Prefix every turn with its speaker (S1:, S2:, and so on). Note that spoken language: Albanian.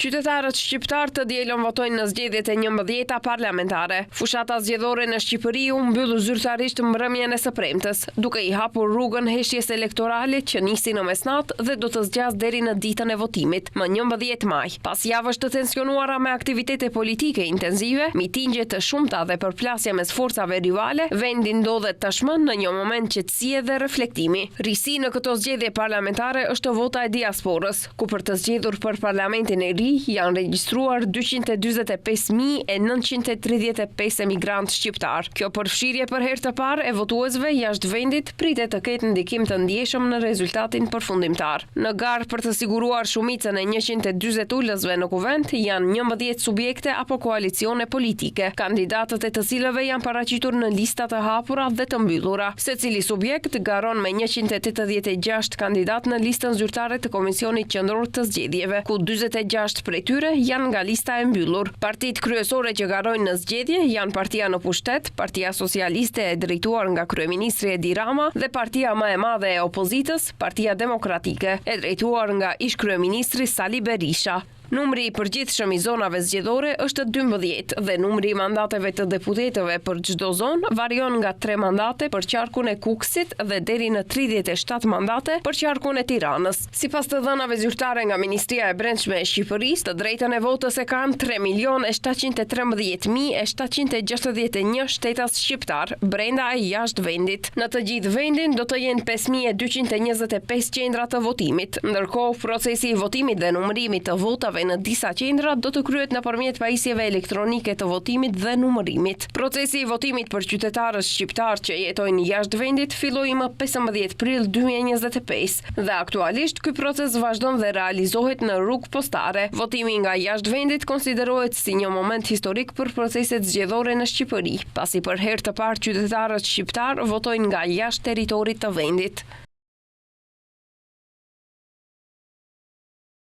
S1: Qytetarët shqiptar të dielën votojnë në zgjedhjet e 11 parlamentare. Fushata zgjedhore në Shqipëri u mbyll zyrtarisht mbrëmjen e së premtes, duke i hapur rrugën heshjes elektorale që nisi në mesnatë dhe do të zgjas deri në ditën e votimit, më 11 maj. Pas javësh të tensionuara me aktivitete politike intensive, mitingje të shumta dhe përplasje mes forcave rivale, vendi ndodhet tashmë në një moment qetësie dhe reflektimi. Risi në këto zgjedhje parlamentare është vota e diasporës, ku për të zgjedhur për parlamentin e ri janë regjistruar 240.935 emigrantë shqiptar. Kjo përfshirje për herë të parë e votuesve jashtë vendit pritet të ketë ndikim të ndjeshëm në rezultatin përfundimtar. Në garë për të siguruar shumicën e 140 ulësve në kuvent janë 11 subjekte apo koalicione politike, kandidatët e të cilëve janë paraqitur në lista të hapura dhe të mbyllura. Secili subjekt garon me 186 kandidat në listën zyrtare të Komisionit Qendror të Zgjedhjeve, ku 46 prej tyre janë nga lista e mbyllur. Partitë kryesore që garojnë në zgjedhje janë Partia në pushtet, Partia Socialiste e drejtuar nga kryeministri Edi Rama dhe partia më e madhe e opozitës, Partia Demokratike, e drejtuar nga ish kryeministri Sali Berisha. Numri i përgjithshëm i zonave zgjedhore është 12 dhe numri i mandateve të deputetëve për çdo zonë varion nga 3 mandate për qarkun e Kukësit dhe deri në 37 mandate për qarkun e Tiranës. Sipas të dhënave zyrtare nga Ministria e Brendshme e Shqipërisë, të drejtën e votës e kanë 3.713.761 shtetas shqiptar, brenda e jashtë vendit. Në të gjithë vendin do të jenë 5.225 qendra të votimit, ndërkohë procesi i votimit dhe numërimit të votave në disa qendra do të kryhet nëpërmjet pajisjeve elektronike të votimit dhe numërimit. Procesi i votimit për qytetarët shqiptar që jetojnë jashtë vendit filloi më 15 prill 2025 dhe aktualisht ky proces vazhdon dhe realizohet në rrugë postare. Votimi nga jashtë vendit konsiderohet si një moment historik për proceset zgjedhore në Shqipëri, pasi për herë të parë qytetarët shqiptar votojnë nga jashtë territorit të vendit.